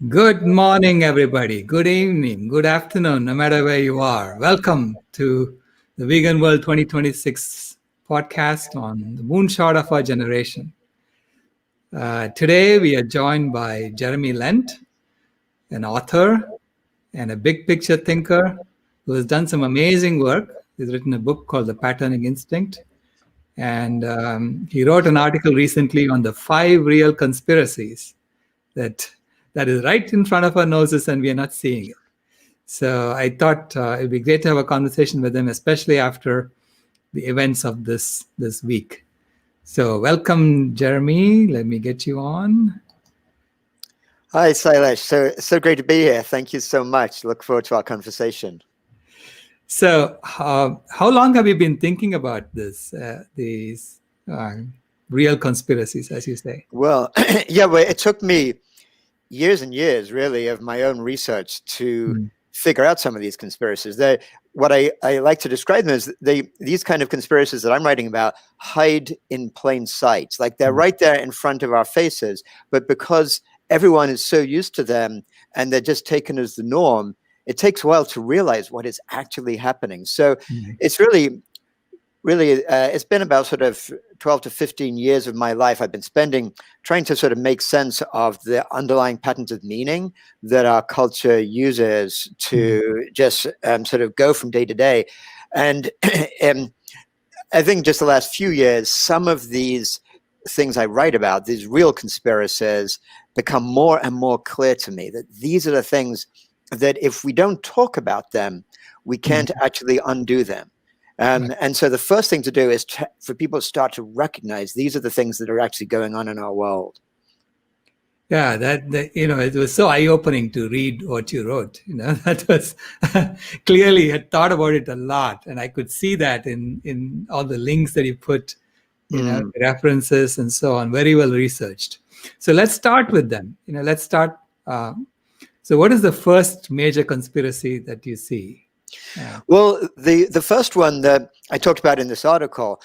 Good morning, everybody. Good evening, good afternoon, no matter where you are. Welcome to the Vegan World 2026 podcast on the Moonshot of Our Generation. Today, we are joined by Jeremy Lent, an author and a big picture thinker who has done some amazing work. He's written a book called The Patterning Instinct. And he wrote an article recently on the 5 real conspiracies that is right in front of our noses and we are not seeing it. So I thought it'd be great to have a conversation with him, especially after the events of this week. So welcome, Jeremy. Let me get you on. Hi, Sailesh. So great to be here. Thank you so much. Look forward to our conversation. So how long have you been thinking about these real conspiracies, as you say? Well, it took me years and years, really, of my own research to figure out some of these conspiracies. What I like to describe them as these kind of conspiracies that I'm writing about hide in plain sight. Like they're right there in front of our faces, but because everyone is so used to them and they're just taken as the norm, it takes a while to realize what is actually happening. So it's really, it's been about sort of 12 to 15 years of my life I've been spending trying to sort of make sense of the underlying patterns of meaning that our culture uses to just sort of go from day to day. And I think just the last few years, some of these things I write about, these real conspiracies, become more and more clear to me that these are the things that if we don't talk about them, we can't actually undo them. And so the first thing to do is for people to start to recognize these are the things that are actually going on in our world. Yeah, it was so eye-opening to read what you wrote. That was clearly had thought about it a lot, and I could see that in all the links that you put, references and so on, very well researched. So let's start with them. Let's start. So, what is the first major conspiracy that you see? Well, the first one that I talked about in this article,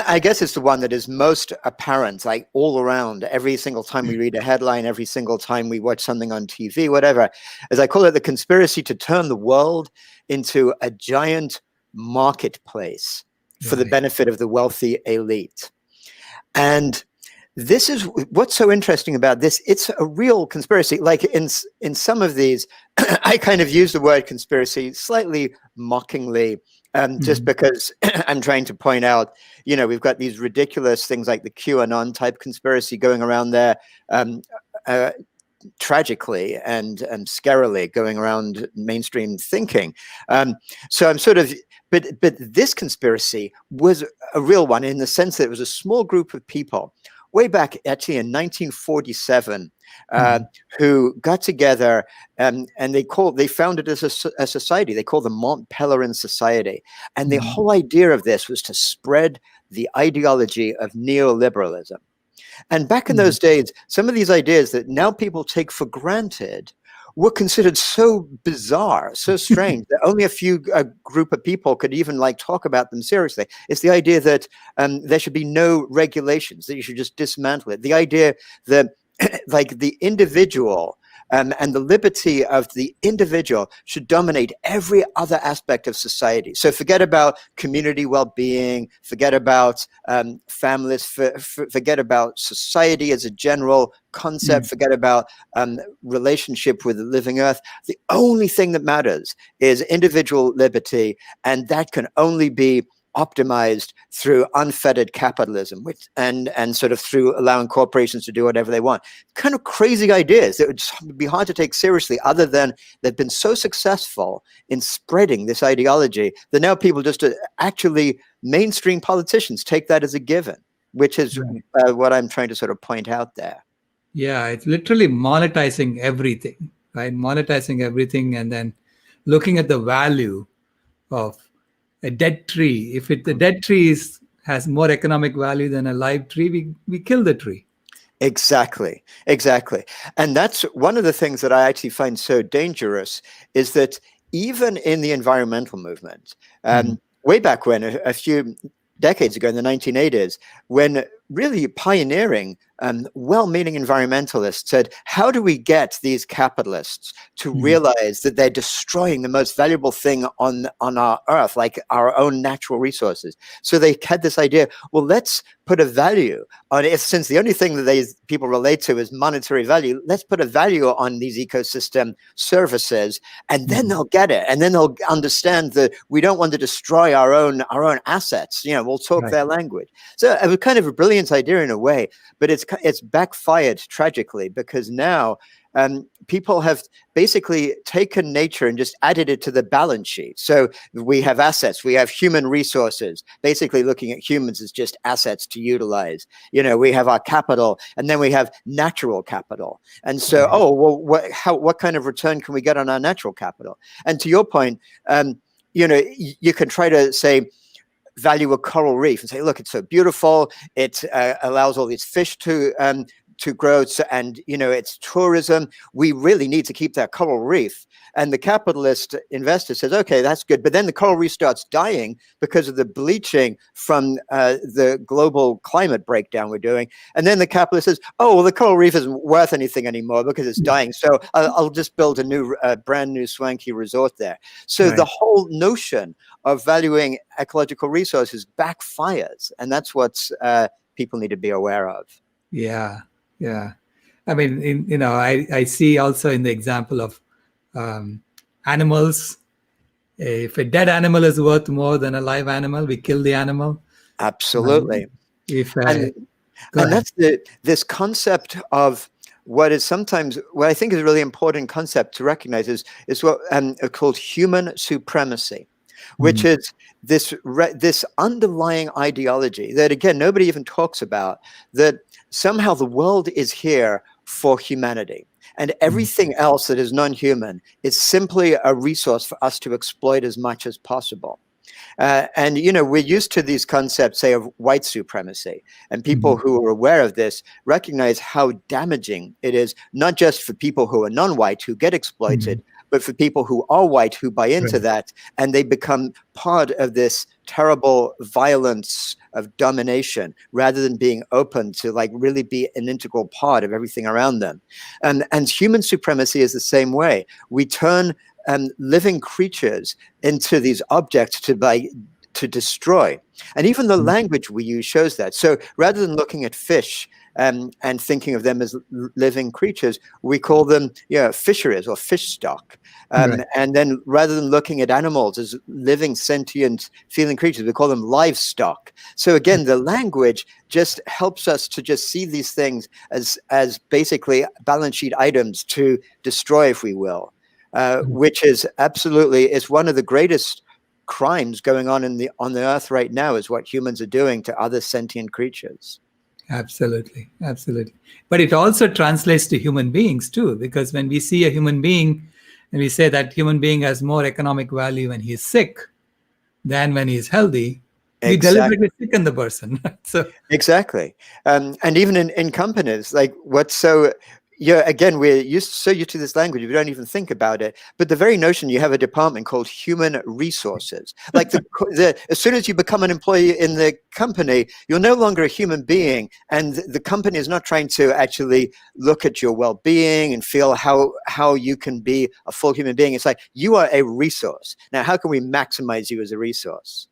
I guess it's the one that is most apparent, like all around, every single time we read a headline, every single time we watch something on TV, whatever, as I call it, the conspiracy to turn the world into a giant marketplace for the benefit of the wealthy elite. And this is what's so interesting about this. It's a real conspiracy. Like in some of these, I kind of use the word conspiracy slightly mockingly, just because I'm trying to point out, we've got these ridiculous things like the QAnon type conspiracy going around there, tragically and scarily going around mainstream thinking. So I'm sort of, but this conspiracy was a real one in the sense that it was a small group of people way back actually in 1947, who got together and they founded as a society. They called the Mont Pelerin Society. And the whole idea of this was to spread the ideology of neoliberalism. And back in those days, some of these ideas that now people take for granted were considered so bizarre, so strange that only a group of people could even talk about them seriously. It's the idea that there should be no regulations, that you should just dismantle it. The idea that the individual and the liberty of the individual should dominate every other aspect of society. So forget about community well-being, forget about families, forget about society as a general concept, forget about relationship with the living earth. The only thing that matters is individual liberty, and that can only be optimized through unfettered capitalism, and sort of through allowing corporations to do whatever they want. Kind of crazy ideas that would be hard to take seriously, other than they've been so successful in spreading this ideology that now people just actually, mainstream politicians take that as a given, which is what I'm trying to sort of point out there. Yeah, it's literally monetizing everything, right? Monetizing everything and then looking at the value of a dead tree. If the dead tree has more economic value than a live tree, we kill the tree. Exactly. And that's one of the things that I actually find so dangerous, is that even in the environmental movement, way back when, a few decades ago in the 1980s, when really pioneering well-meaning environmentalists said, how do we get these capitalists to realize that they're destroying the most valuable thing on our earth, like our own natural resources? So they had this idea, well, let's put a value on it. Since the only thing that people relate to is monetary value, let's put a value on these ecosystem services, and then they'll get it. And then they'll understand that we don't want to destroy our own assets. We'll talk their language. So it was kind of a brilliant idea in a way, but it's backfired tragically, because now people have basically taken nature and just added it to the balance sheet. So we have assets, we have human resources, basically looking at humans as just assets to utilize. We have our capital, and then we have natural capital. And so, what kind of return can we get on our natural capital? And to your point, you can try to say, value a coral reef and say, look, it's so beautiful. It allows all these fish to grow, and it's tourism. We really need to keep that coral reef. And the capitalist investor says, okay, that's good. But then the coral reef starts dying because of the bleaching from the global climate breakdown we're doing. And then the capitalist says, oh, well, the coral reef isn't worth anything anymore because it's dying. So I'll just build a brand new swanky resort there. So the whole notion of valuing ecological resources backfires. And that's what people need to be aware of. Yeah. I mean, I see also in the example of animals. If a dead animal is worth more than a live animal, we kill the animal. Absolutely. And that's this concept of what I think is a really important concept to recognize is what called human supremacy, which is this underlying ideology that, again, nobody even talks about, that somehow the world is here for humanity, and everything else that is non-human is simply a resource for us to exploit as much as possible. And we're used to these concepts, say, of white supremacy, and people who are aware of this recognize how damaging it is, not just for people who are non-white who get exploited, but for people who are white who buy into that, and they become part of this terrible violence of domination rather than being open to really be an integral part of everything around them. And human supremacy is the same way. We turn living creatures into these objects to destroy. And even the language we use shows that. So rather than looking at fish and thinking of them as living creatures, we call them fisheries or fish stock. And then rather than looking at animals as living, sentient, feeling creatures, we call them livestock. So again, the language just helps us to just see these things as basically balance sheet items to destroy, if we will, which is absolutely, it's one of the greatest crimes going on on the earth right now, is what humans are doing to other sentient creatures. Absolutely. But it also translates to human beings too, because when we see a human being and we say that human being has more economic value when he's sick than when he's healthy, we deliberately sicken the person. So exactly. And even in companies, again, we're so used to this language, we don't even think about it. But the very notion you have a department called human resources, as soon as you become an employee in the company, you're no longer a human being, and the company is not trying to actually look at your well-being and feel how you can be a full human being. It's like, you are a resource. Now, how can we maximize you as a resource?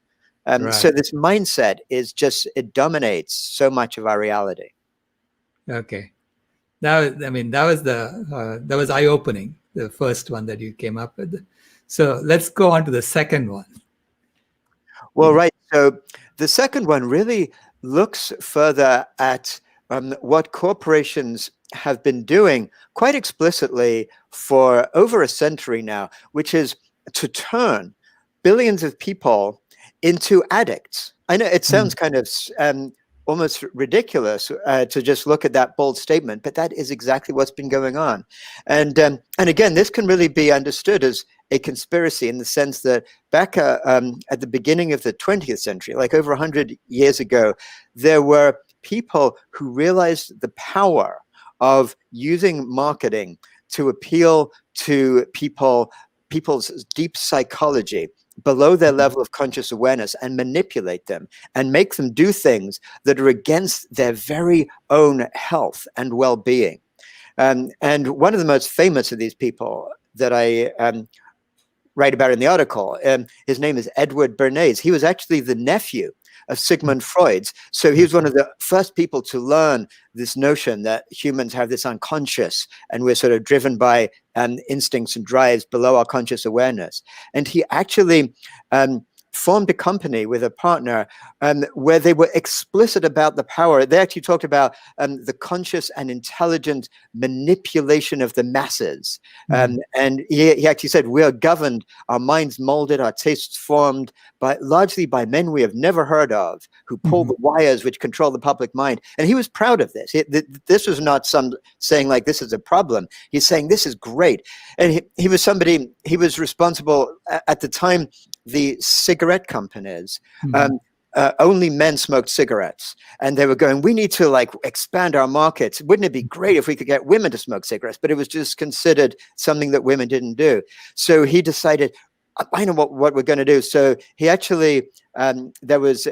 So this mindset it dominates so much of our reality. Okay. That was eye-opening, the first one that you came up with. So let's go on to the second one. Well, right. So the second one really looks further at what corporations have been doing quite explicitly for over a century now, which is to turn billions of people into addicts. I know it sounds kind of almost ridiculous to just look at that bold statement, but that is exactly what's been going on. And again, this can really be understood as a conspiracy in the sense that back at the beginning of the 20th century, like over 100 years ago, there were people who realized the power of using marketing to appeal to people's deep psychology below their level of conscious awareness and manipulate them and make them do things that are against their very own health and well-being. And one of the most famous of these people that I write about in the article, his name is Edward Bernays. He was actually the nephew of Sigmund Freud's. So he was one of the first people to learn this notion that humans have this unconscious and we're sort of driven by instincts and drives below our conscious awareness. And he actually formed a company with a partner where they were explicit about the power. They actually talked about the conscious and intelligent manipulation of the masses. And he actually said, we are governed, our minds molded, our tastes formed, largely by men we have never heard of, who pull the wires which control the public mind. And he was proud of this. This was not some saying like, this is a problem. He's saying, this is great. And he was responsible at the time. The cigarette companies, only men smoked cigarettes, and they were going, we need to like expand our markets. Wouldn't it be great if we could get women to smoke cigarettes? But it was just considered something that women didn't do. So he decided, I know what we're going to do. So he actually, there was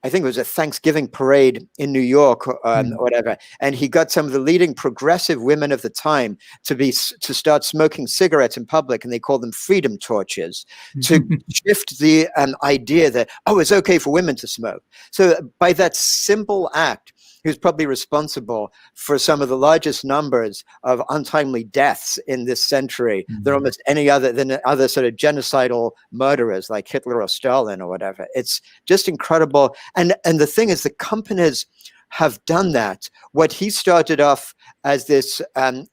I think it was a Thanksgiving parade in New York or whatever. And he got some of the leading progressive women of the time to start smoking cigarettes in public. And they called them freedom torches to shift the idea that, oh, it's okay for women to smoke. So by that simple act, he was probably responsible for some of the largest numbers of untimely deaths in this century than almost any other sort of genocidal murderers like Hitler or Stalin or whatever. It's just incredible. And the thing is, the companies have done that. What he started off as this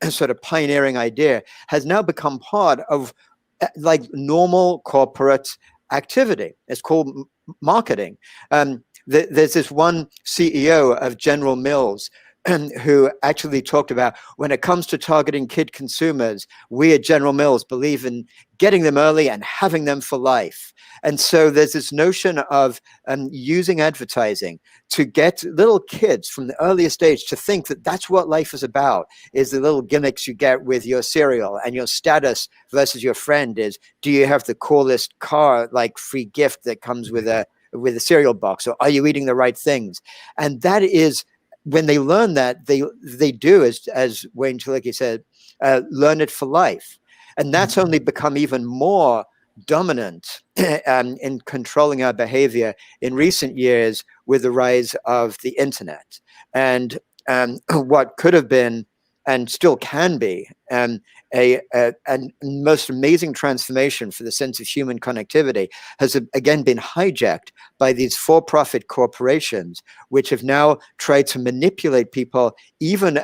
sort of pioneering idea has now become part of like normal corporate activity. It's called marketing. There's this one CEO of General Mills who actually talked about, when it comes to targeting kid consumers, we at General Mills believe in getting them early and having them for life. And so there's this notion of using advertising to get little kids from the earliest age to think that that's what life is about, is the little gimmicks you get with your cereal, and your status versus your friend is, do you have the coolest car, like free gift that comes with a cereal box, or are you eating the right things? And that is, when they learn that, they do, as Wayne Chalicki said, learn it for life. And that's only become even more dominant in controlling our behavior in recent years with the rise of the internet. And what could have been, and still can be, a most amazing transformation for the sense of human connectivity has again been hijacked by these for-profit corporations, which have now tried to manipulate people even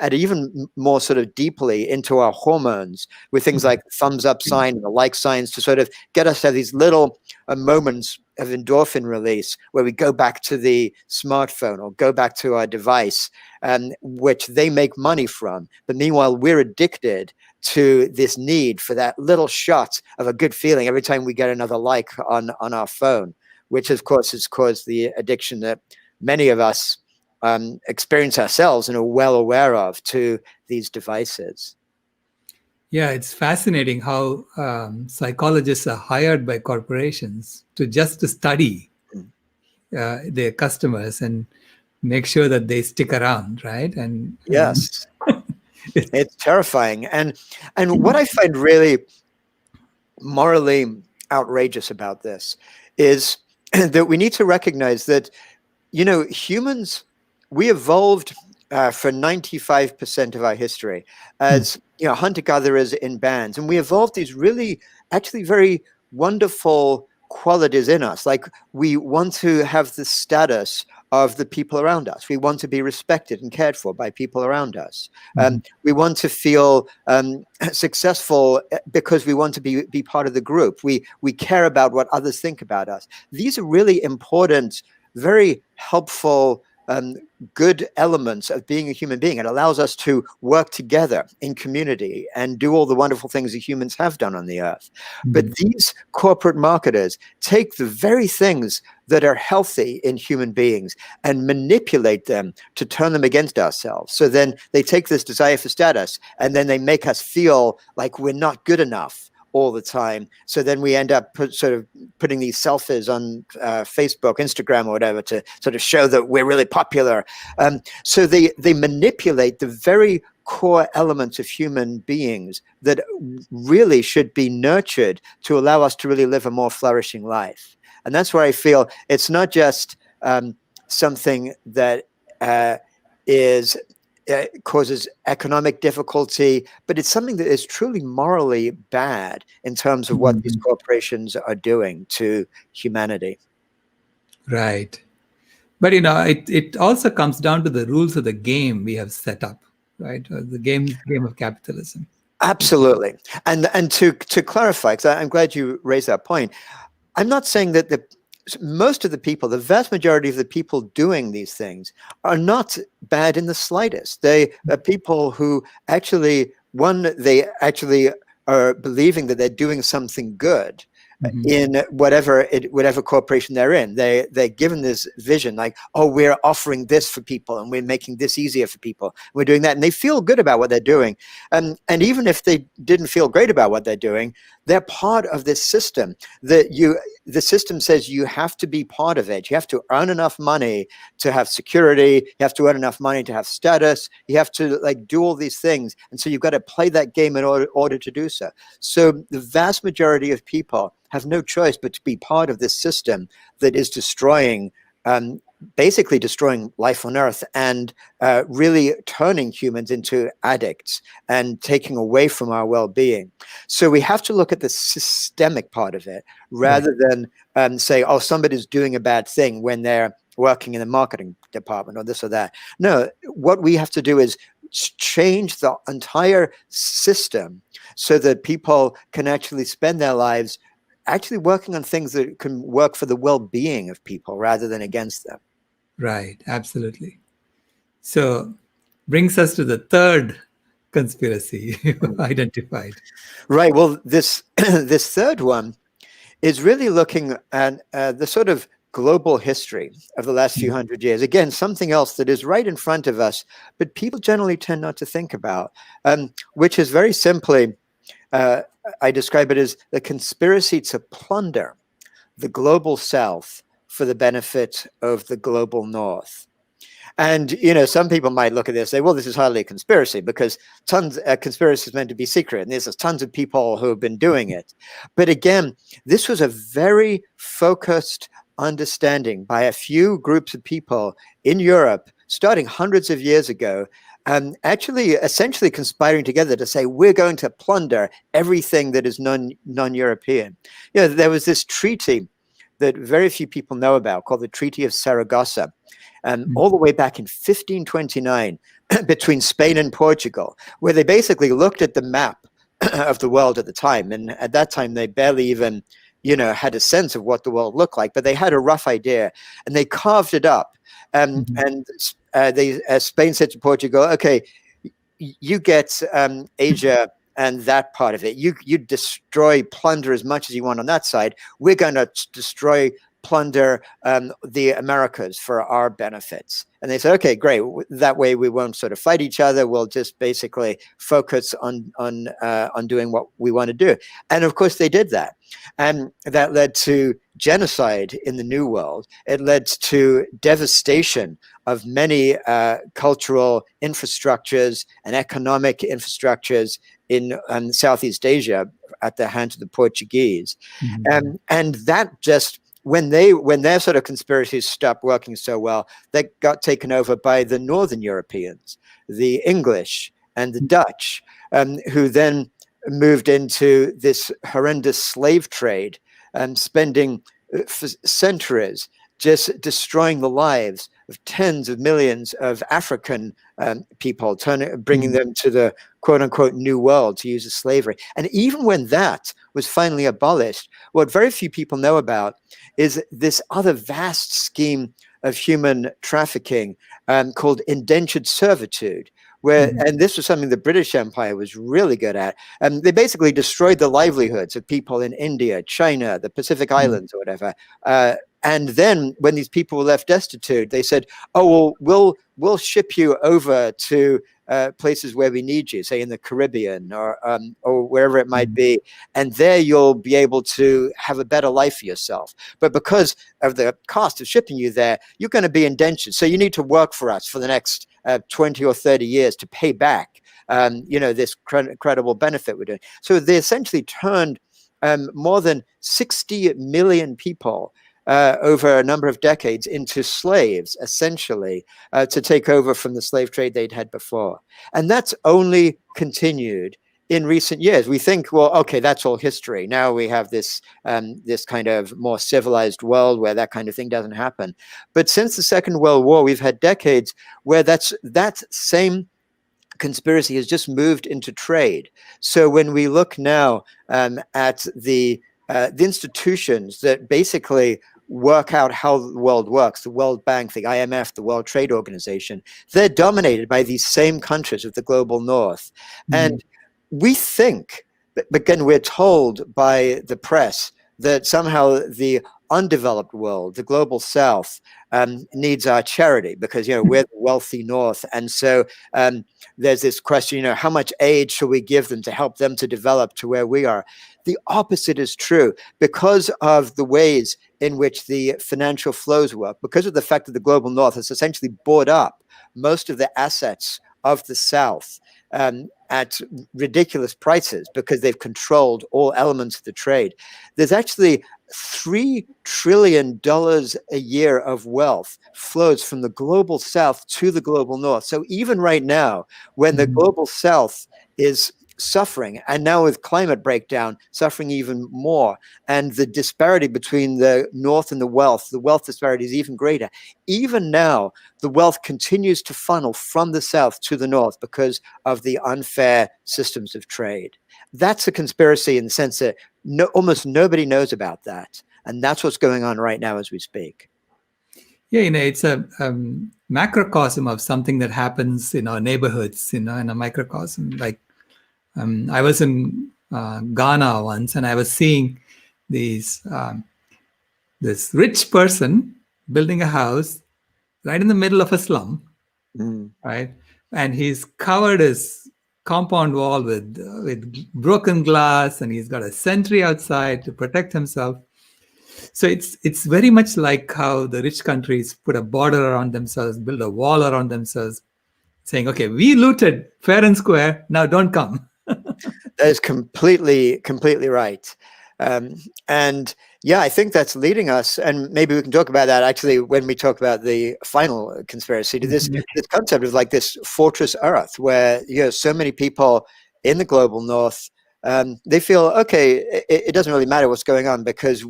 more sort of deeply into our hormones with things like thumbs up sign and the like signs to sort of get us to have these little moments of endorphin release where we go back to the smartphone or go back to our device, which they make money from. But meanwhile, we're addicted to this need for that little shot of a good feeling every time we get another like on our phone, which of course has caused the addiction that many of us experience ourselves and are well aware of to these devices. Yeah, it's fascinating how psychologists are hired by corporations to study their customers and make sure that they stick around, right? And yes, it's terrifying. And what I find really morally outrageous about this is that we need to recognize that, humans, we evolved for 95% of our history as hunter-gatherers in bands, and we evolved these really actually very wonderful qualities in us. Like, we want to have the status of the people around us. We want to be respected and cared for by people around us. We want to feel successful because we want to be part of the group. We care about what others think about us. These are really important, very helpful, good elements of being a human being. It allows us to work together in community and do all the wonderful things that humans have done on the earth. But these corporate marketers take the very things that are healthy in human beings and manipulate them to turn them against ourselves. So then they take this desire for status and then they make us feel like we're not good enough, all the time. So then we end up sort of putting these selfies on Facebook, Instagram, or whatever to sort of show that we're really popular. So they manipulate the very core elements of human beings that really should be nurtured to allow us to really live a more flourishing life. And that's where I feel it's not just something that causes economic difficulty, but it's something that is truly morally bad in terms of what these corporations are doing to humanity. Right. But, it also comes down to the rules of the game we have set up, right? The game of capitalism. Absolutely. And to clarify, because I'm glad you raised that point, I'm not saying that most of the people, the vast majority of the people doing these things are not bad in the slightest. They are people who actually, they actually are believing that they're doing something good. In whatever corporation they're in, they're given this vision like, oh, we're offering this for people and we're making this easier for people. We're doing that, and they feel good about what they're doing. And even if they didn't feel great about what they're doing, they're part of this system. The system says you have to be part of it. You have to earn enough money to have security. You have to earn enough money to have status. You have to do all these things, and so you've got to play that game in order to do so. So the vast majority of people have no choice but to be part of this system that is basically destroying life on Earth and really turning humans into addicts and taking away from our well-being. So we have to look at the systemic part of it rather than say, oh, somebody's doing a bad thing when they're working in the marketing department or this or that. No, what we have to do is change the entire system so that people can actually spend their lives actually working on things that can work for the well-being of people rather than against them. Right, absolutely. So brings us to the third conspiracy you identified. Right. Well, this third one is really looking at the sort of global history of the last few hundred years. Again, something else that is right in front of us, but people generally tend not to think about, which is very simply, I describe it as the conspiracy to plunder the global South for the benefit of the global North. And, some people might look at this and say, well, this is hardly a conspiracy because conspiracy is meant to be secret. And there's tons of people who have been doing it. But again, this was a very focused understanding by a few groups of people in Europe starting hundreds of years ago, actually essentially conspiring together to say, we're going to plunder everything that is non-European. There was this treaty that very few people know about called the Treaty of Saragossa, all the way back in 1529 between Spain and Portugal, where they basically looked at the map of the world at the time. And at that time, they barely even, had a sense of what the world looked like, but they had a rough idea and they carved it up. And Spain said to Portugal, okay, you get Asia and that part of it. You destroy, plunder as much as you want on that side. We're going to destroy, plunder the Americas for our benefits. And they said, okay, great. That way we won't sort of fight each other. We'll just basically focus on doing what we want to do. And of course they did that. And that led to genocide in the New World. It led to devastation of many cultural infrastructures and economic infrastructures in Southeast Asia at the hands of the Portuguese. And that just, when their sort of conspiracies stopped working so well, they got taken over by the Northern Europeans, the English and the Dutch, who then moved into this horrendous slave trade and spending centuries just destroying the lives of tens of millions of African people, bringing them to the quote unquote new world, to use as slavery. And even when that was finally abolished, what very few people know about is this other vast scheme of human trafficking called indentured servitude, where, and this was something the British Empire was really good at. They basically destroyed the livelihoods of people in India, China, the Pacific Islands, or whatever. And then when these people were left destitute, they said, oh, well, we'll ship you over to places where we need you, say in the Caribbean or wherever it might be. And there you'll be able to have a better life for yourself. But because of the cost of shipping you there, you're going to be indentured. So you need to work for us for the next 20 or 30 years to pay back, this credible benefit we're doing. So they essentially turned more than 60 million people over a number of decades into slaves, essentially, to take over from the slave trade they'd had before. And that's only continued in recent years. We think, well, okay, that's all history. Now we have this kind of more civilized world where that kind of thing doesn't happen. But since the Second World War, we've had decades where that same conspiracy has just moved into trade. So when we look now at the institutions that basically work out how the world works, the World Bank, the IMF, the World Trade Organization, they're dominated by these same countries of the global north. And we think, but again, we're told by the press that somehow the undeveloped world, the global south, needs our charity because, we're the wealthy north. And so there's this question, how much aid should we give them to help them to develop to where we are? The opposite is true because of the ways in which the financial flows work, because of the fact that the global north has essentially bought up most of the assets of the south at ridiculous prices because they've controlled all elements of the trade. There's actually $3 trillion a year of wealth flows from the global south to the global north. So even right now, when the global south is suffering, and now with climate breakdown, suffering even more, and the disparity between the north and the wealth disparity is even greater. Even now, the wealth continues to funnel from the south to the north because of the unfair systems of trade. That's a conspiracy in the sense that almost nobody knows about that. And that's what's going on right now as we speak. Yeah, it's a macrocosm of something that happens in our neighborhoods, in a microcosm. Like I was in Ghana once, and I was seeing this rich person building a house right in the middle of a slum, right? And he's covered his compound wall with broken glass, and he's got a sentry outside to protect himself. So it's very much like how the rich countries put a border around themselves, build a wall around themselves, saying, okay, we looted fair and square, now don't come. That is completely right. And yeah, I think that's leading us, and maybe we can talk about that actually when we talk about the final conspiracy, to this concept of like this fortress Earth, where so many people in the global north, they feel, okay, it doesn't really matter what's going on because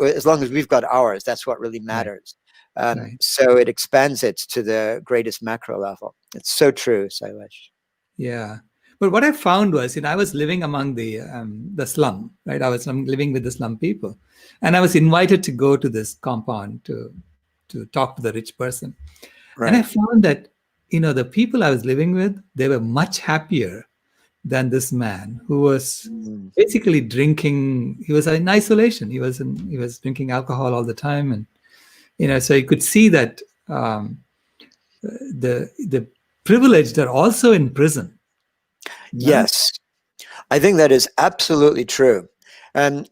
as long as we've got ours, that's what really matters. Right. So it expands it to the greatest macro level. It's so true, Sailesh. Yeah. But what I found was, I was living among the slum, right? I was living with the slum people, and I was invited to go to this compound to talk to the rich person. Right. And I found that, the people I was living with, they were much happier than this man who was basically drinking. He was in isolation. He was drinking alcohol all the time, and so you could see that the privileged are also in prison. Yes, I think that is absolutely true.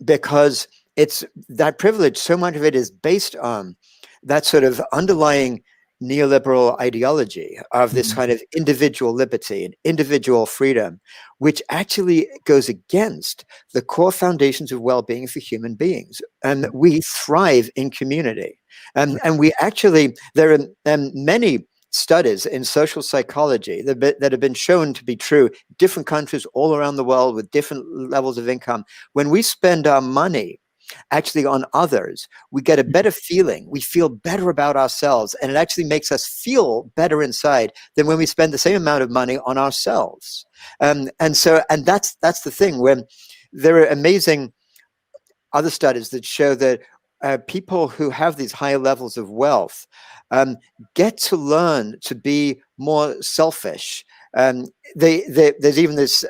Because it's that privilege, so much of it is based on that sort of underlying neoliberal ideology of this kind of individual liberty and individual freedom, which actually goes against the core foundations of well-being for human beings. And we thrive in community. And we actually, there are many studies in social psychology that have been shown to be true, different countries all around the world with different levels of income. When we spend our money actually on others, we get a better feeling. We feel better about ourselves, and it actually makes us feel better inside than when we spend the same amount of money on ourselves. And that's the thing. When there are amazing other studies that show that people who have these higher levels of wealth get to learn to be more selfish. There's even this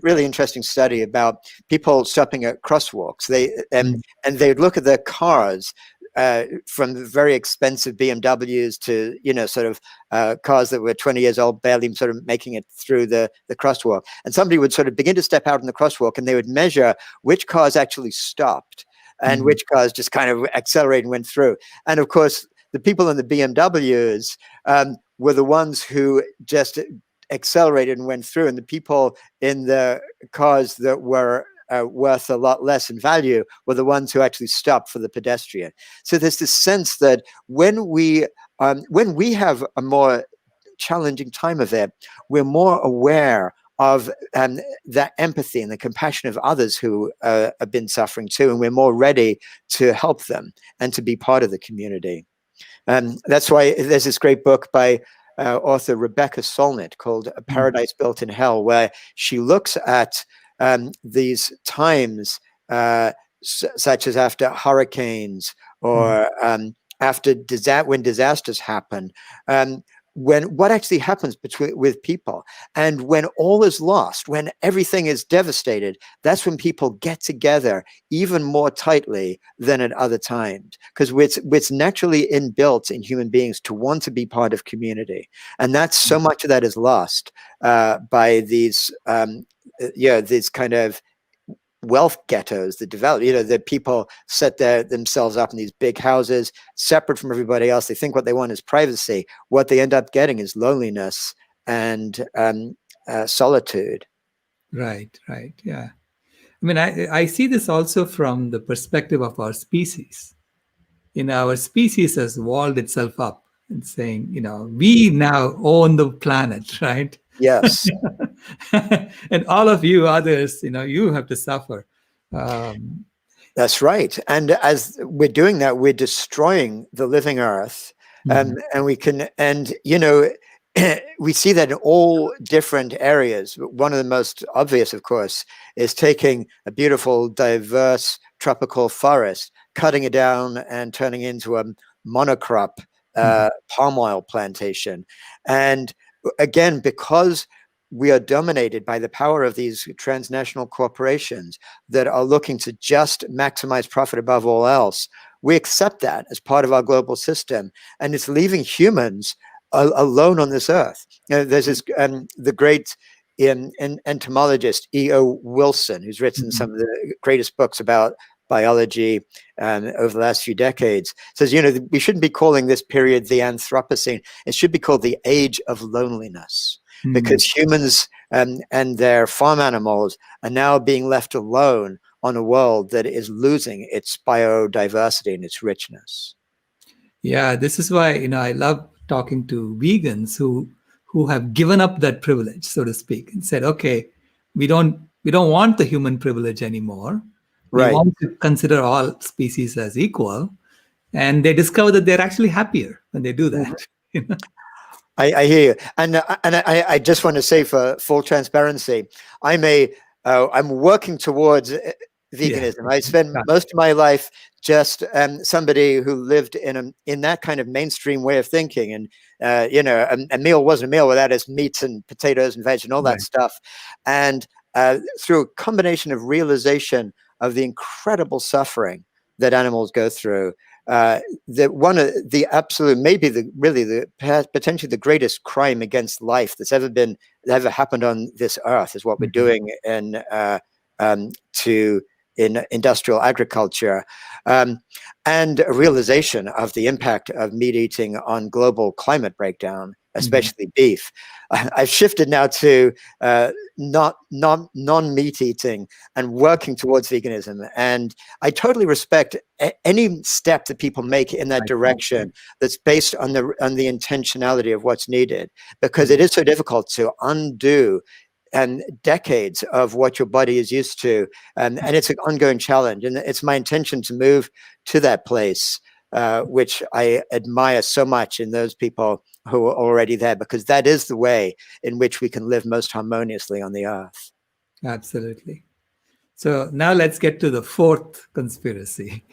really interesting study about people stopping at crosswalks. And they would look at their cars from very expensive BMWs to, sort of cars that were 20 years old, barely sort of making it through the crosswalk. And somebody would sort of begin to step out in the crosswalk, and they would measure which cars actually stopped and which cars just kind of accelerated and went through. And of course, the people in the BMWs were the ones who just accelerated and went through, and the people in the cars that were worth a lot less in value were the ones who actually stopped for the pedestrian. So there's this sense that when we have a more challenging time of it, we're more aware of that empathy and the compassion of others who have been suffering too, and we're more ready to help them and to be part of the community. That's why there's this great book by author Rebecca Solnit called A Paradise Built in Hell, where she looks at these times such as after hurricanes or after when disasters happen, what actually happens with people. And when all is lost, when everything is devastated, that's when people get together even more tightly than at other times, because it's naturally inbuilt in human beings to want to be part of community. And that's so much of that is lost by these these kind of wealth ghettos that develop. The people set themselves up in these big houses, separate from everybody else. They think what they want is privacy. What they end up getting is loneliness and solitude. Right. Yeah. I mean, I see this also from the perspective of our species. Our species has walled itself up and saying, we now own the planet, right? Yes. And all of you others, you have to suffer. That's right. And as we're doing that, we're destroying the living earth. And we can, we see that in all different areas. One of the most obvious, of course, is taking a beautiful, diverse tropical forest, cutting it down and turning it into a monocrop palm oil plantation. And again, because we are dominated by the power of these transnational corporations that are looking to just maximize profit above all else, we accept that as part of our global system, and it's leaving humans alone on this earth. There's this the great entomologist E.O. Wilson, who's written some of the greatest books about biology over the last few decades, says, we shouldn't be calling this period the Anthropocene. It should be called the Age of Loneliness, because humans and their farm animals are now being left alone on a world that is losing its biodiversity and its richness. Yeah, this is why I love talking to vegans who have given up that privilege, so to speak, and said, okay, we don't want the human privilege anymore. We want to consider all species as equal, and they discover that they're actually happier when they do that. I hear you, and I just want to say, for full transparency, I'm working towards veganism. Yeah. I spent most of my life just somebody who lived in that kind of mainstream way of thinking, and a meal wasn't a meal without its meats and potatoes and veg and all that stuff. And through a combination of realization of the incredible suffering that animals go through, that one of the absolute, maybe potentially the greatest crime against life that's ever happened on this earth is what we're doing in industrial agriculture, and a realization of the impact of meat eating on global climate breakdown, especially beef. I've shifted now to non-meat eating and working towards veganism. And I totally respect any step that people make in that direction that's based on the intentionality of what's needed, because it is so difficult to undo and decades of what your body is used to. And it's an ongoing challenge. And it's my intention to move to that place, which I admire so much in those people who are already there, because that is the way in which we can live most harmoniously on the earth. Absolutely. So now let's get to the fourth conspiracy.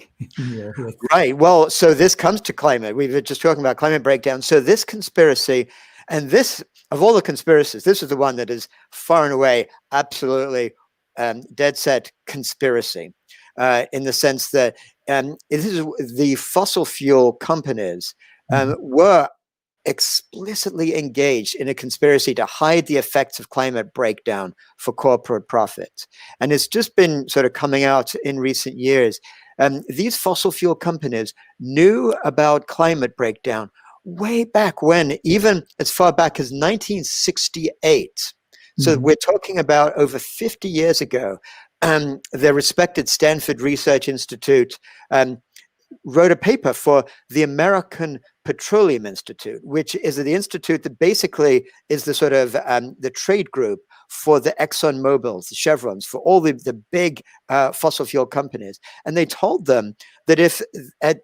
Right. Well, so this comes to climate. We were just talking about climate breakdown. So this conspiracy, and this, of all the conspiracies, this is the one that is far and away absolutely dead set conspiracy, in the sense that this is the fossil fuel companies were explicitly engaged in a conspiracy to hide the effects of climate breakdown for corporate profit. And it's just been sort of coming out in recent years. These fossil fuel companies knew about climate breakdown way back when, even as far back as 1968. So we're talking about over 50 years ago. The respected Stanford Research Institute wrote a paper for the American Petroleum Institute, which is the institute that basically is the sort of the trade group for the Exxon Mobils, the Chevrons, for all the big fossil fuel companies. And they told them that if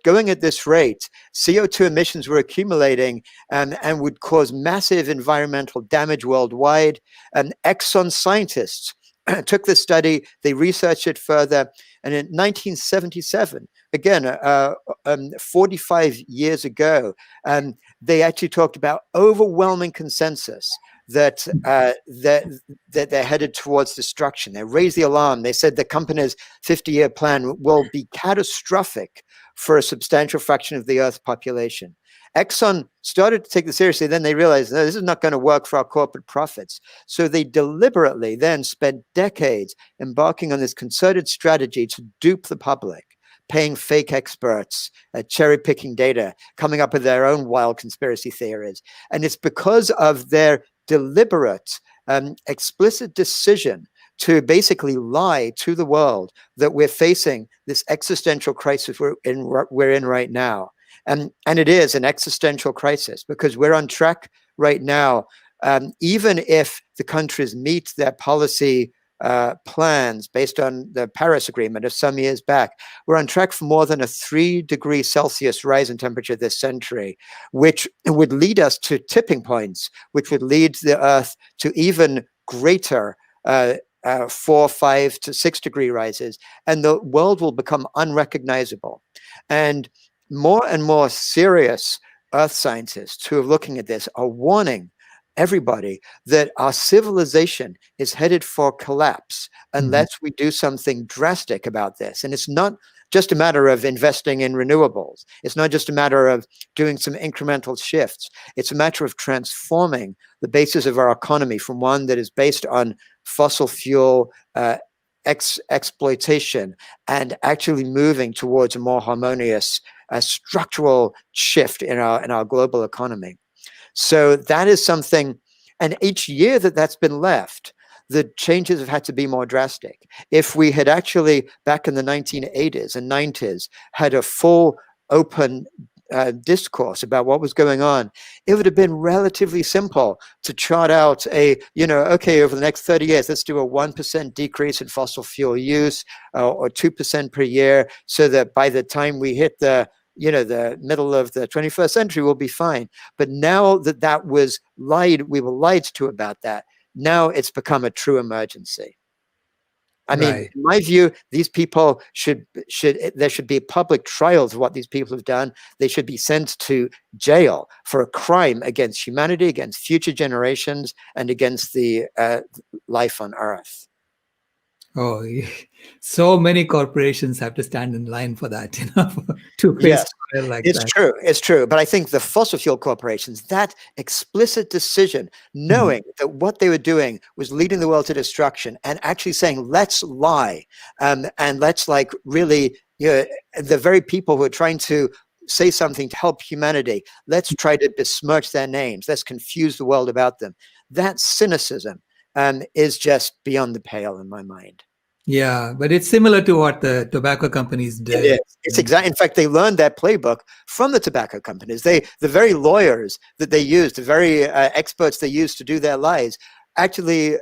going at this rate, CO2 emissions were accumulating and would cause massive environmental damage worldwide. And Exxon scientists took the study, they researched it further, and in 1977, again, 45 years ago, they actually talked about overwhelming consensus that they're headed towards destruction. They raised the alarm. They said the company's 50-year plan will be catastrophic for a substantial fraction of the Earth's population. Exxon started to take this seriously. Then they realized, no, this is not going to work for our corporate profits. So they deliberately then spent decades embarking on this concerted strategy to dupe the public, paying fake experts, cherry picking data, coming up with their own wild conspiracy theories. And it's because of their deliberate, explicit decision to basically lie to the world that we're facing this existential crisis we're in right now. And it is an existential crisis because we're on track right now. Even if the countries meet their policy plans based on the Paris Agreement of some years back, we're on track for more than a 3-degree Celsius rise in temperature this century, which would lead us to tipping points, which would lead the Earth to even greater 4, 5 to 6 degree rises, and the world will become unrecognizable. And more serious earth scientists who are looking at this are warning everybody that our civilization is headed for collapse unless we do something drastic about this. And it's not just a matter of investing in renewables. It's not just a matter of doing some incremental shifts. It's a matter of transforming the basis of our economy from one that is based on fossil fuel exploitation and actually moving towards a more harmonious structural shift in our global economy. So that is something, and each year that's been left, the changes have had to be more drastic. If we had actually, back in the 1980s and 90s, had a full open discourse about what was going on, it would have been relatively simple to chart out okay, over the next 30 years, let's do a 1% decrease in fossil fuel use or 2% per year, so that by the time we hit the middle of the 21st century, we'll be fine. But now that we were lied to about that. Now it's become a true emergency. I mean, in my view, these people there should be public trials of what these people have done. They should be sent to jail for a crime against humanity, against future generations, and against the life on Earth. Oh, so many corporations have to stand in line for that, to face trial like that. It's true. But I think the fossil fuel corporations, that explicit decision, knowing that what they were doing was leading the world to destruction, and actually saying, let's lie, and let's really, the very people who are trying to say something to help humanity, let's try to besmirch their names, let's confuse the world about them. That cynicism is just beyond the pale in my mind. Yeah, but it's similar to what the tobacco companies did. It is. It's exactly. In fact, they learned that playbook from the tobacco companies. The very lawyers that they used, the very experts they used to do their lies, actually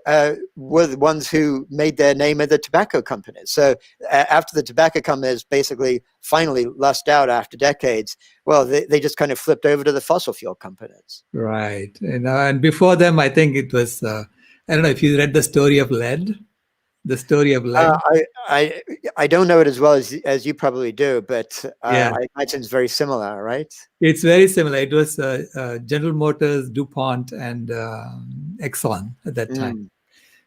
were the ones who made their name at the tobacco companies. So after the tobacco companies basically finally lost out after decades, well, they just kind of flipped over to the fossil fuel companies. Right. And before them, I think it was, I don't know if you read the story of lead. The story of lead. I don't know it as well as you probably do, but I imagine it's very similar, right? It's very similar. It was General Motors, DuPont, and Exxon at that time,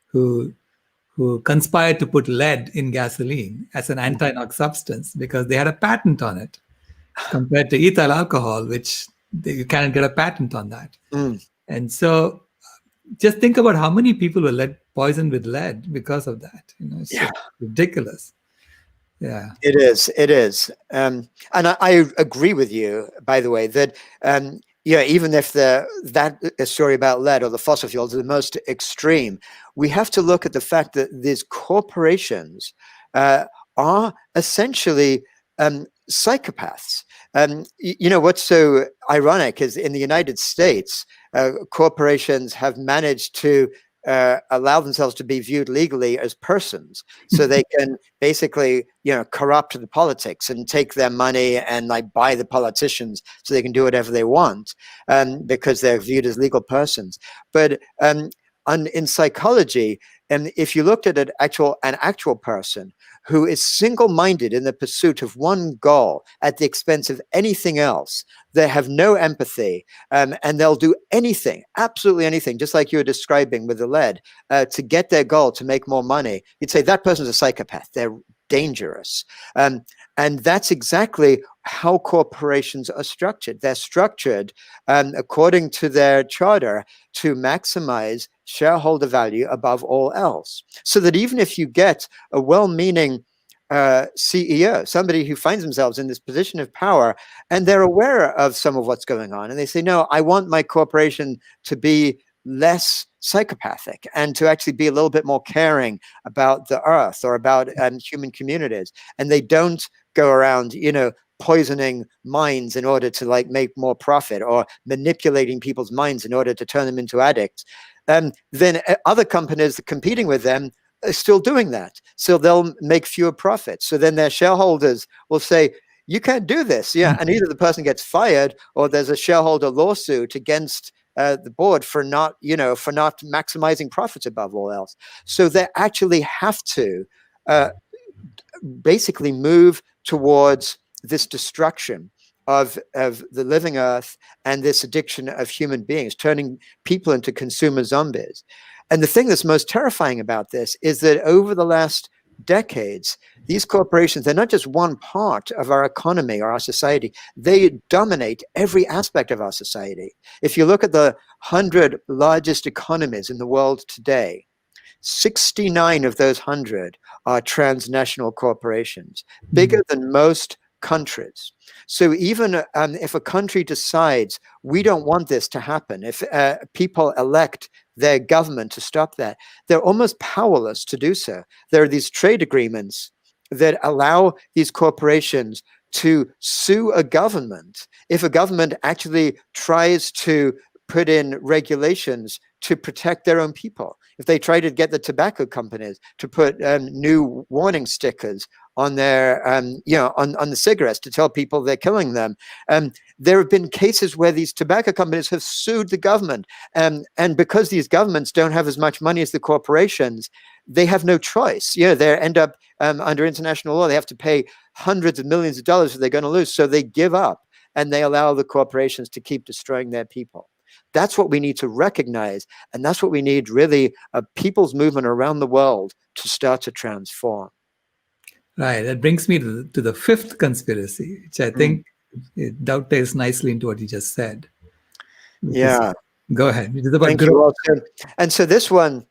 who who conspired to put lead in gasoline as an anti-knock substance because they had a patent on it, compared to ethyl alcohol, which you cannot get a patent on that. And so just think about how many people were poisoned with lead because of that. It's just ridiculous. Yeah. It is. And I agree with you, by the way, that even if that story about lead or the fossil fuels are the most extreme, we have to look at the fact that these corporations are essentially psychopaths. What's so ironic is in the United States, corporations have managed to allow themselves to be viewed legally as persons, so they can basically, corrupt the politics and take their money and like buy the politicians so they can do whatever they want, because they're viewed as legal persons. But in psychology, and if you looked at an actual person who is single-minded in the pursuit of one goal at the expense of anything else, they have no empathy, and they'll do anything, absolutely anything, just like you were describing with the lead, to get their goal, to make more money. You'd say that person's a psychopath. They're dangerous. And that's exactly how corporations are structured. They're structured according to their charter to maximize shareholder value above all else. So that even if you get a well-meaning CEO, somebody who finds themselves in this position of power, and they're aware of some of what's going on, and they say, no, I want my corporation to be less psychopathic and to actually be a little bit more caring about the earth or about human communities. And they don't go around, poisoning minds in order to like make more profit, or manipulating people's minds in order to turn them into addicts. Then other companies competing with them are still doing that. So they'll make fewer profits. So then their shareholders will say, you can't do this. Yeah. And either the person gets fired or there's a shareholder lawsuit against the board for not maximizing profits above all else. So they actually have to basically move towards this destruction of the living earth and this addiction of human beings, turning people into consumer zombies. And the thing that's most terrifying about this is that over the last decades, these corporations, they're not just one part of our economy or our society, they dominate every aspect of our society. If you look at the 100 largest economies in the world today, 69 of those 100 are transnational corporations, bigger than most countries. So even if a country decides we don't want this to happen, if people elect their government to stop that, they're almost powerless to do so. There are these trade agreements that allow these corporations to sue a government if a government actually tries to put in regulations to protect their own people. If they try to get the tobacco companies to put new warning stickers on their, on the cigarettes to tell people they're killing them. There have been cases where these tobacco companies have sued the government. And because these governments don't have as much money as the corporations, they have no choice. They end up under international law. They have to pay hundreds of millions of dollars that they're going to lose. So they give up and they allow the corporations to keep destroying their people. That's what we need to recognize. And that's what we need, really, a people's movement around the world to start to transform. Right. That brings me to the fifth conspiracy, which I think it dovetails nicely into what you just said. Yeah. Go ahead. Thank you. And so this one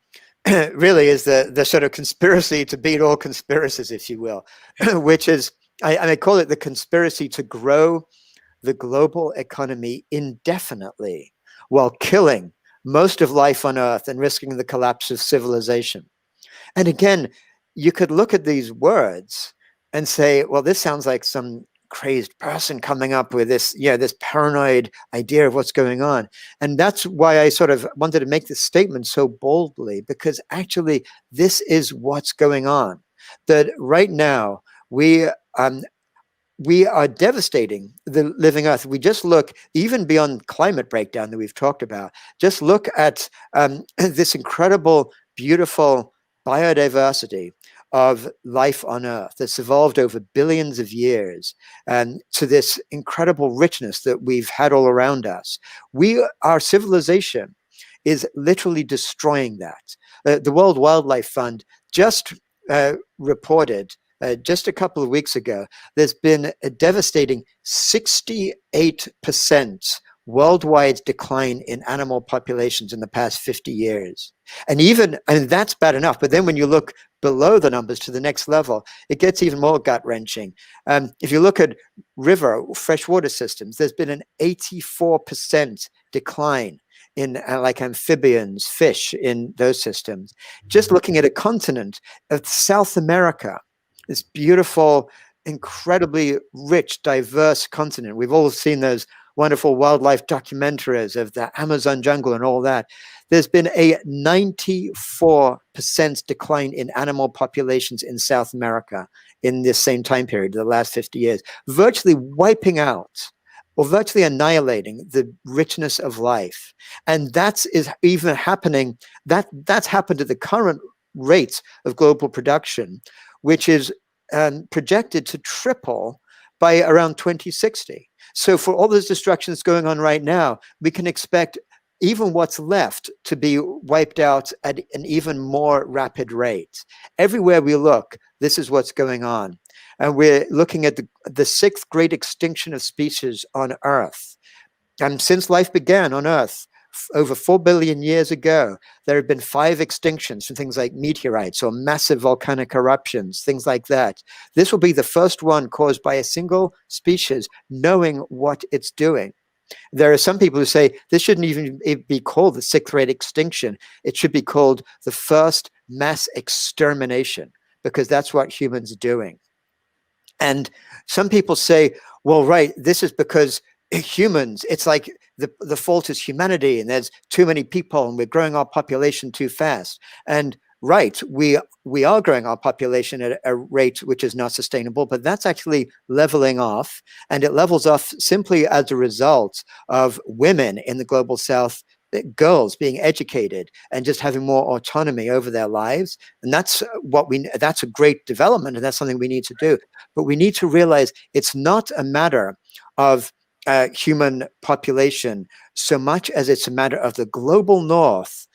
really is the sort of conspiracy to beat all conspiracies, if you will, which is, I call it the conspiracy to grow the global economy indefinitely while killing most of life on Earth and risking the collapse of civilization. And again, you could look at these words and say, well, this sounds like some crazed person coming up with this, this paranoid idea of what's going on. And that's why I sort of wanted to make this statement so boldly, because actually this is what's going on. That right now we are devastating the living earth. We just look even beyond climate breakdown that we've talked about. Just look at this incredible, beautiful biodiversity of life on Earth that's evolved over billions of years, to this incredible richness that we've had all around us. Our civilization is literally destroying that. The World Wildlife Fund just reported just a couple of weeks ago, there's been a devastating 68% worldwide decline in animal populations in the past 50 years. And that's bad enough. But then when you look below the numbers to the next level, it gets even more gut-wrenching. If you look at freshwater systems, there's been an 84% decline in like amphibians, fish in those systems. Just looking at a continent of South America, this beautiful, incredibly rich, diverse continent. We've all seen those wonderful wildlife documentaries of the Amazon jungle and all that. There's been a 94% decline in animal populations in South America in this same time period, the last 50 years, virtually wiping out or virtually annihilating the richness of life. And that's even happening, that's happened at the current rates of global production, which is projected to triple by around 2060. So for all those destructions going on right now, we can expect even what's left to be wiped out at an even more rapid rate. Everywhere we look, this is what's going on. And we're looking at the sixth great extinction of species on Earth. And since life began on Earth, over 4 billion years ago, there have been 5 extinctions from things like meteorites or massive volcanic eruptions, things like that. This will be the first one caused by a single species knowing what it's doing. There are some people who say this shouldn't even be called the sixth great extinction. It should be called the first mass extermination, because that's what humans are doing. And some people say, well, right, this is because humans, it's like the fault is humanity and there's too many people and we're growing our population too fast. And right, we are growing our population at a rate which is not sustainable, but that's actually leveling off, and it levels off simply as a result of women in the global south, girls being educated and just having more autonomy over their lives. And that's a great development, and that's something we need to do. But we need to realize it's not a matter of human population so much as it's a matter of the global north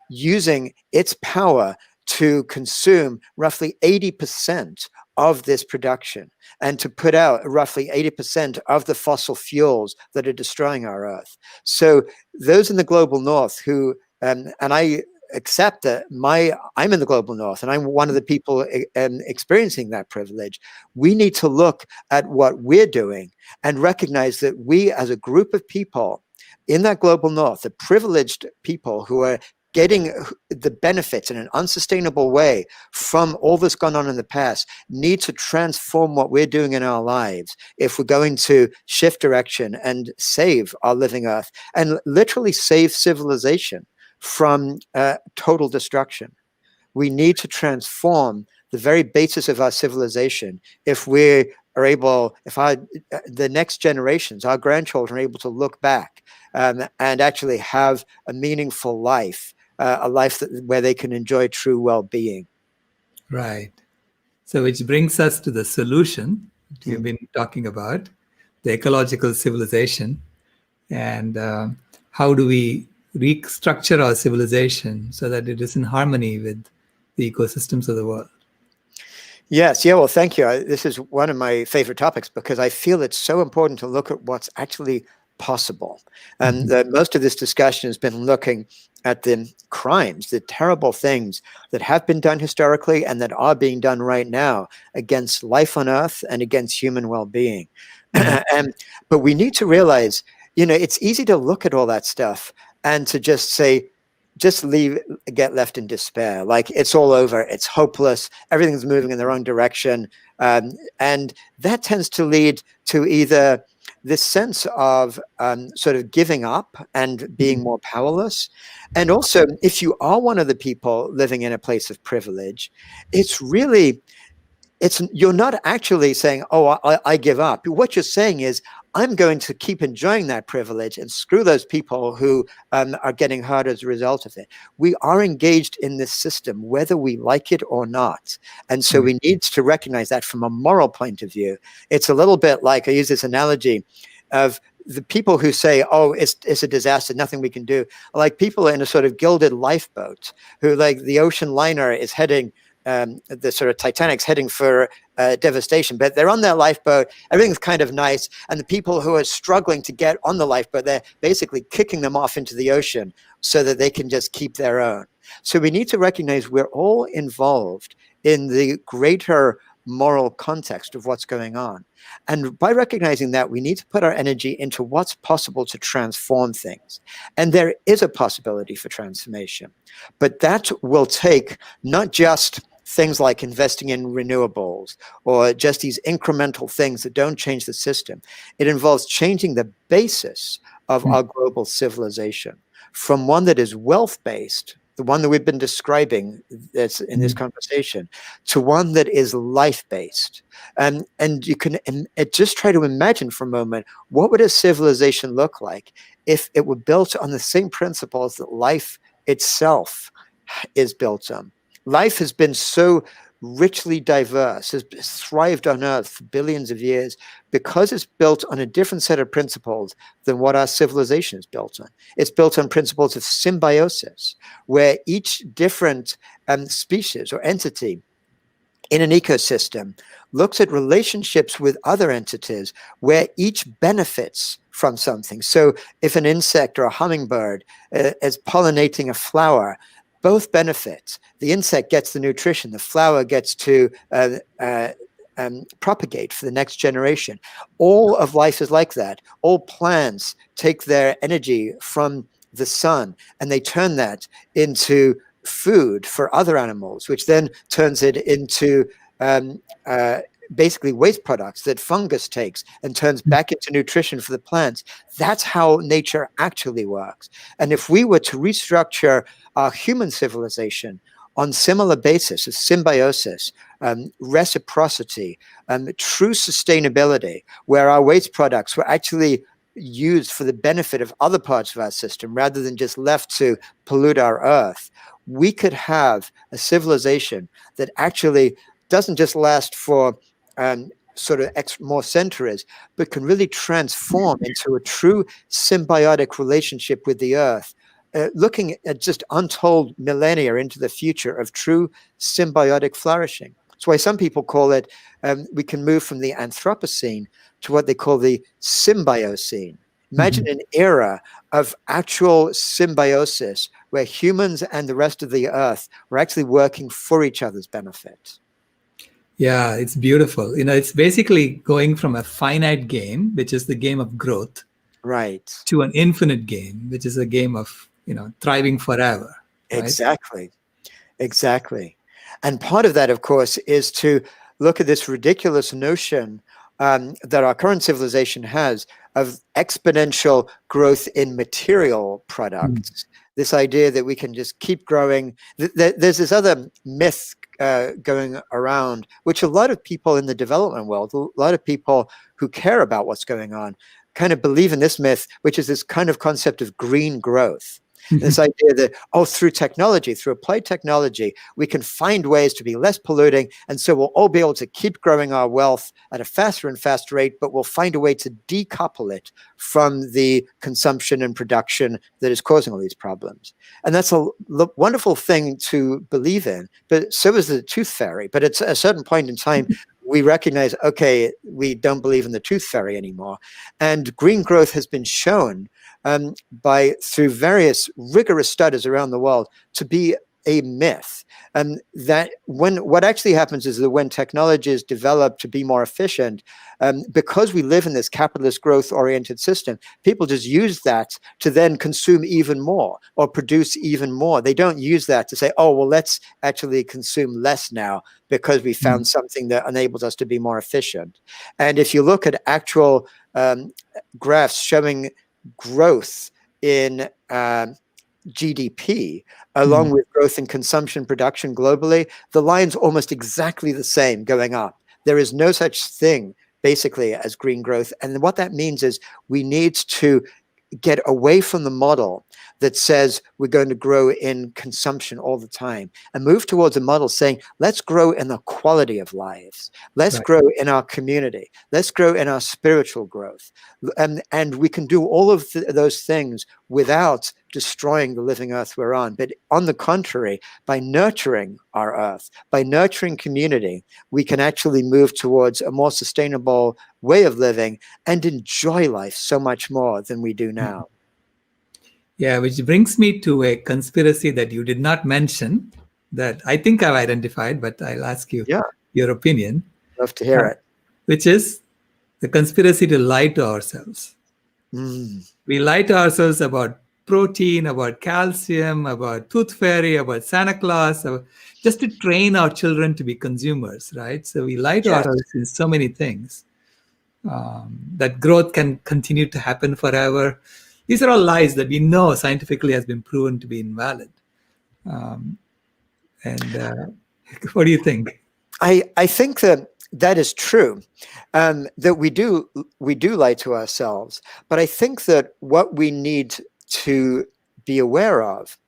using its power to consume roughly 80% of this production and to put out roughly 80% of the fossil fuels that are destroying our Earth. So those in the global north who, and I accept that I'm in the global north and I'm one of the people experiencing that privilege, we need to look at what we're doing and recognize that we as a group of people in that global north, the privileged people who are getting the benefits in an unsustainable way from all that's gone on in the past, need to transform what we're doing in our lives if we're going to shift direction and save our living Earth and literally save civilization from total destruction. We need to transform the very basis of our civilization if we are able, if the next generations, our grandchildren, are able to look back and actually have a meaningful life, a life where they can enjoy true well-being. Right. So which brings us to the solution you've been talking about, the ecological civilization, and how do we restructure our civilization so that it is in harmony with the ecosystems of the world. Yes. Yeah. Well, thank you. This is one of my favorite topics because I feel it's so important to look at what's actually possible. And most of this discussion has been looking at the crimes, the terrible things that have been done historically and that are being done right now against life on Earth and against human well-being. But we need to realize, it's easy to look at all that stuff and to just say, get left in despair. Like it's all over, it's hopeless, everything's moving in the wrong direction. And that tends to lead to either this sense of sort of giving up and being more powerless. And also, if you are one of the people living in a place of privilege, you're not actually saying, oh, I give up. What you're saying is, I'm going to keep enjoying that privilege and screw those people who are getting hurt as a result of it. We are engaged in this system, whether we like it or not. And so we need to recognize that from a moral point of view. It's a little bit like, I use this analogy of the people who say, oh, it's a disaster, nothing we can do, are like people in a sort of gilded lifeboat who, like, the ocean liner is heading, the sort of Titanic's heading for devastation, but they're on their lifeboat, everything's kind of nice, and the people who are struggling to get on the lifeboat, they're basically kicking them off into the ocean so that they can just keep their own. So we need to recognize we're all involved in the greater moral context of what's going on. And by recognizing that, we need to put our energy into what's possible to transform things. And there is a possibility for transformation, but that will take not just things like investing in renewables or just these incremental things that don't change the system. It involves changing the basis of our global civilization from one that is wealth-based, the one that we've been describing that's in this conversation, to one that is life-based. And you can just try to imagine for a moment, what would a civilization look like if it were built on the same principles that life itself is built on? Life has been so richly diverse, has thrived on Earth for billions of years because it's built on a different set of principles than what our civilization is built on. It's built on principles of symbiosis, where each different species or entity in an ecosystem looks at relationships with other entities where each benefits from something. So if an insect or a hummingbird is pollinating a flower, both benefit. The insect gets the nutrition, the flower gets to propagate for the next generation. All of life is like that. All plants take their energy from the sun and they turn that into food for other animals, which then turns it into basically waste products that fungus takes and turns back into nutrition for the plants. That's how nature actually works. And if we were to restructure our human civilization on similar basis of symbiosis, reciprocity, true sustainability, where our waste products were actually used for the benefit of other parts of our system rather than just left to pollute our earth, we could have a civilization that actually doesn't just last for sort of more centuries, but can really transform into a true symbiotic relationship with the earth, looking at just untold millennia into the future of true symbiotic flourishing. That's why some people call it, we can move from the Anthropocene to what they call the Symbiocene. Imagine an era of actual symbiosis where humans and the rest of the earth were actually working for each other's benefit. Yeah, it's beautiful. It's basically going from a finite game, which is the game of growth, right, to an infinite game, which is a game of, thriving forever. Right? Exactly. And part of that, of course, is to look at this ridiculous notion that our current civilization has of exponential growth in material products. This idea that we can just keep growing. There's this other myth going around, which a lot of people in the development world, a lot of people who care about what's going on, kind of believe in this myth, which is this kind of concept of green growth. This idea that, through technology, through applied technology, we can find ways to be less polluting. And so we'll all be able to keep growing our wealth at a faster and faster rate, but we'll find a way to decouple it from the consumption and production that is causing all these problems. And that's a wonderful thing to believe in, but so is the tooth fairy. But at a certain point in time, we recognize, okay, we don't believe in the tooth fairy anymore. And green growth has been shown through various rigorous studies around the world to be a myth. That what actually happens is that when technology is developed to be more efficient, because we live in this capitalist growth-oriented system, people just use that to then consume even more or produce even more. They don't use that to say, let's actually consume less now because we found something that enables us to be more efficient. And if you look at actual graphs showing growth in GDP, along with growth in consumption production globally, the line's almost exactly the same going up. There is no such thing, basically, as green growth. And what that means is we need to get away from the model that says we're going to grow in consumption all the time and move towards a model saying, let's grow in the quality of lives. Let's Right. grow in our community. Let's grow in our spiritual growth. And we can do all of those things without destroying the living earth we're on. But on the contrary, by nurturing our earth, by nurturing community, we can actually move towards a more sustainable way of living and enjoy life so much more than we do now. Yeah, which brings me to a conspiracy that you did not mention that I think I've identified, but I'll ask you Yeah, your opinion, love to hear it. which is the conspiracy to lie to ourselves. We lie to ourselves about protein, about calcium, about tooth fairy, about Santa Claus, just to train our children to be consumers, right? So we lie to Yes. ourselves in so many things. That growth can continue to happen forever. These are all lies that we know scientifically has been proven to be invalid. And what do you think? I think that is true, that we do lie to ourselves. But I think that what we need to be aware of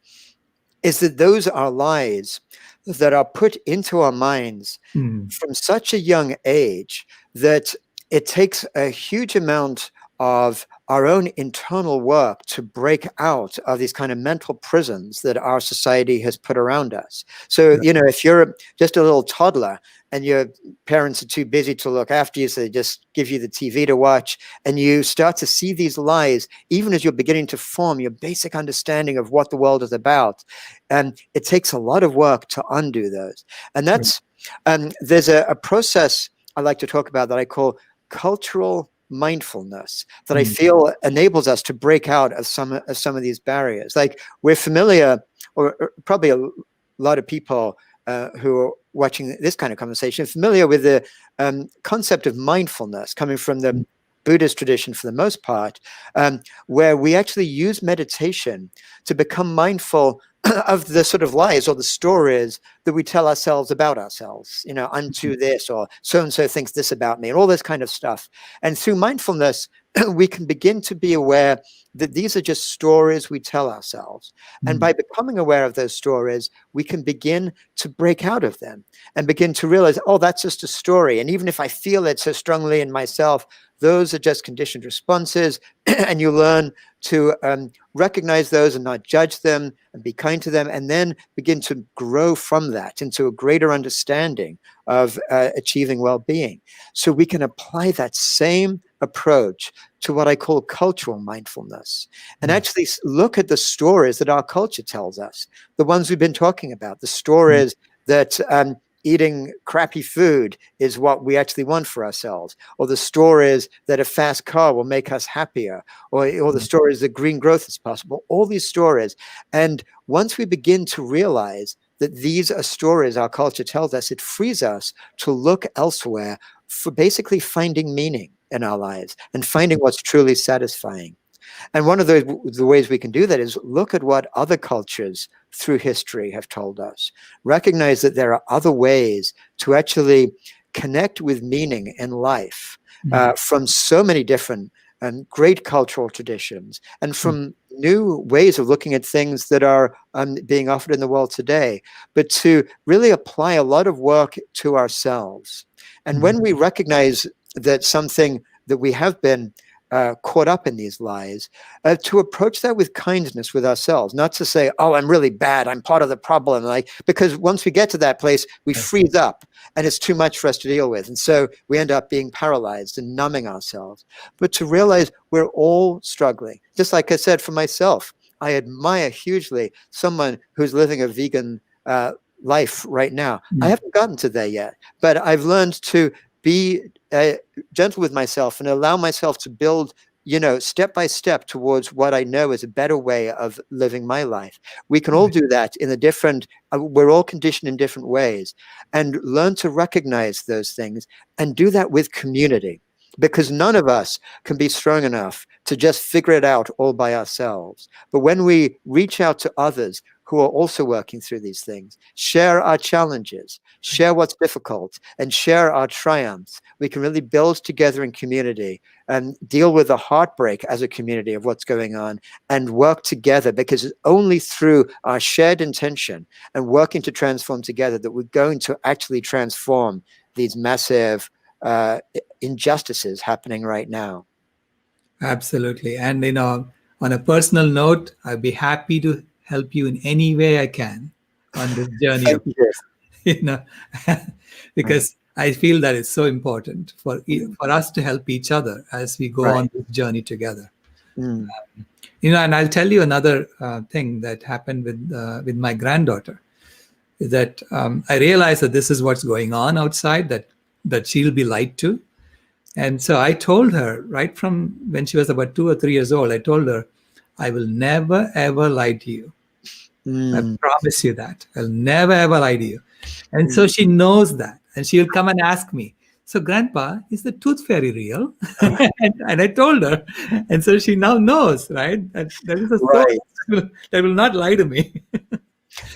is that those are lies that are put into our minds from such a young age that it takes a huge amount of our own internal work to break out of these kind of mental prisons that our society has put around us. So, you know, if you're just a little toddler and your parents are too busy to look after you, so they just give you the TV to watch, and you start to see these lies, even as you're beginning to form your basic understanding of what the world is about, and it takes a lot of work to undo those. And that's, there's a process I like to talk about that I call cultural mindfulness, that I feel enables us to break out of some of these barriers. Like, we're familiar, or probably a lot of people who are watching this kind of conversation are familiar with the concept of mindfulness coming from the Buddhist tradition for the most part, where we actually use meditation to become mindful of the sort of lies or the stories that we tell ourselves about ourselves, you know, unto this, or so-and-so thinks this about me, and all this kind of stuff. And through mindfulness, we can begin to be aware that these are just stories we tell ourselves. And by becoming aware of those stories, we can begin to break out of them and begin to realize, oh, that's just a story. And even if I feel it so strongly in myself, those are just conditioned responses. And you learn to recognize those and not judge them and be kind to them, and then begin to grow from that into a greater understanding of achieving well-being. So we can apply that same approach to what I call cultural mindfulness, and actually look at the stories that our culture tells us, the ones we've been talking about, the stories that eating crappy food is what we actually want for ourselves, or the stories that a fast car will make us happier, or the stories that green growth is possible, all these stories. And once we begin to realize that these are stories our culture tells us, it frees us to look elsewhere for basically finding meaning in our lives and finding what's truly satisfying. And one of the ways we can do that is look at what other cultures through history have told us. Recognize that there are other ways to actually connect with meaning in life from so many different and great cultural traditions, and from new ways of looking at things that are being offered in the world today, but to really apply a lot of work to ourselves. And when we recognize that something that we have been caught up in these lies, to approach that with kindness with ourselves, not to say, oh, I'm really bad, I'm part of the problem, like, because once we get to that place, we freeze up and it's too much for us to deal with. And so we end up being paralyzed and numbing ourselves. But to realize we're all struggling. Just like I said, for myself, I admire hugely someone who's living a vegan life right now. I haven't gotten to there yet, but I've learned to be gentle with myself and allow myself to build, you know, step by step towards what I know is a better way of living my life. We can all do that in a different, we're all conditioned in different ways, and learn to recognize those things and do that with community, because none of us can be strong enough to just figure it out all by ourselves. But when we reach out to others, who are also working through these things, share our challenges, share what's difficult, and share our triumphs, we can really build together in community and deal with the heartbreak as a community of what's going on and work together, because it's only through our shared intention and working to transform together that we're going to actually transform these massive injustices happening right now. Absolutely. And on a personal note, I'd be happy to help you in any way I can on this journey Thank of, you. you know, because I feel that it's so important for us to help each other as we go Right. on this journey together. Mm. And I'll tell you another thing that happened with my granddaughter, is that I realized that this is what's going on outside, that she'll be lied to. And so I told her right from when she was about 2 or 3 years old, I told her, I will never, ever lie to you. I promise you that. I'll never, ever lie to you. And so she knows that. And she'll come and ask me, so Grandpa, is the tooth fairy real? and I told her. And so she now knows, right? That is a soul Right. that will not lie to me.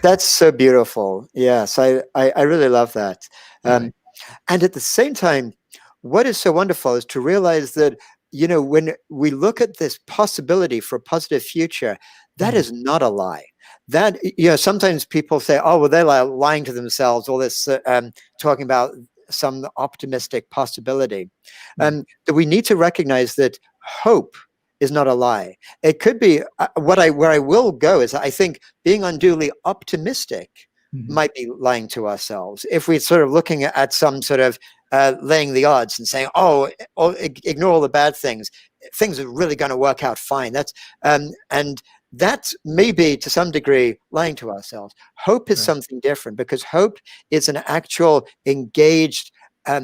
That's so beautiful. Yes, I really love that. Right. And at the same time, what is so wonderful is to realize that, when we look at this possibility for a positive future, that is not a lie. That, sometimes people say, oh, well, they're lying to themselves, all this talking about some optimistic possibility. That we need to recognize that hope is not a lie. It could be where I will go is, I think being unduly optimistic might be lying to ourselves. If we're sort of looking at some sort of laying the odds and saying, ignore all the bad things are really going to work out fine. That's and that may be to some degree lying to ourselves. Hope is something different, because hope is an actual engaged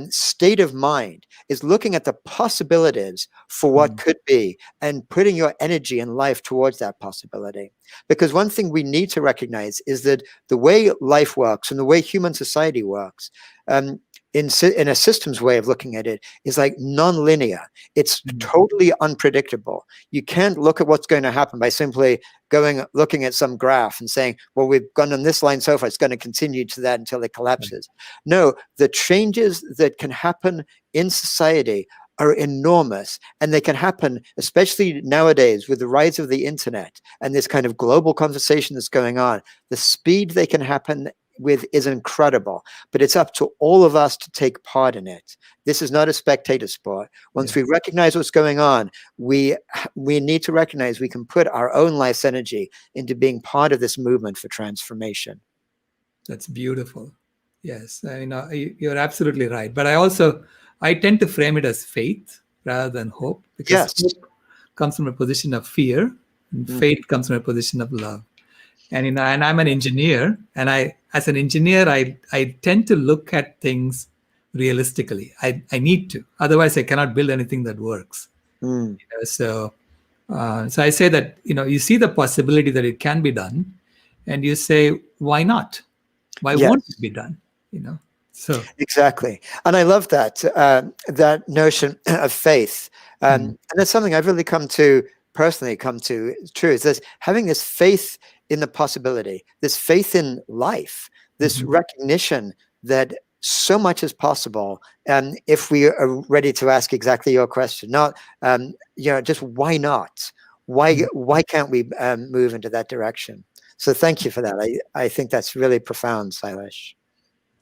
state of mind, is looking at the possibilities for what could be and putting your energy and life towards that possibility. Because one thing we need to recognize is that the way life works and the way human society works, in a systems way of looking at it, is like non-linear. It's totally unpredictable. You can't look at what's going to happen by simply looking at some graph and saying, well, we've gone on this line so far, it's going to continue to that until it collapses. No, the changes that can happen in society are enormous, and they can happen, especially nowadays with the rise of the internet and this kind of global conversation that's going on. The speed they can happen with is incredible, but it's up to all of us to take part in it. This is not a spectator sport. Once we recognize what's going on, we need to recognize we can put our own life's energy into being part of this movement for transformation. That's beautiful. Yes, you're absolutely right. But I tend to frame it as faith rather than hope, because hope comes from a position of fear, and faith comes from a position of love. And and I'm an engineer, and as an engineer, I tend to look at things realistically. I need to, otherwise I cannot build anything that works. So I say that you see the possibility that it can be done, and you say, why not? Why won't it be done? So exactly, and I love that that notion of faith, and that's something I've really personally come to true, is this having this faith in the possibility, this faith in life, this recognition that so much is possible. And if we are ready to ask exactly your question, not just why not? Why can't we move into that direction? So thank you for that. I think that's really profound, Sailesh.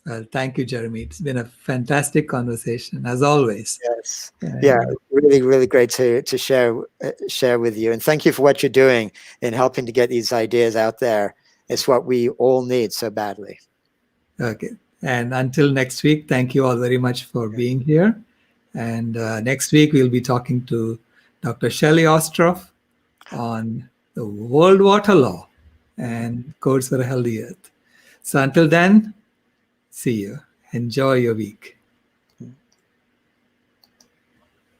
Well, thank you, Jeremy. It's been a fantastic conversation, as always. Yes. Yeah, really, really great to share with you. And thank you for what you're doing in helping to get these ideas out there. It's what we all need so badly. Okay. And until next week, thank you all very much for being here. And next week, we'll be talking to Dr. Shelley Ostroff on the World Water Law and Codes for a Healthy Earth. So until then, see you. Enjoy your week.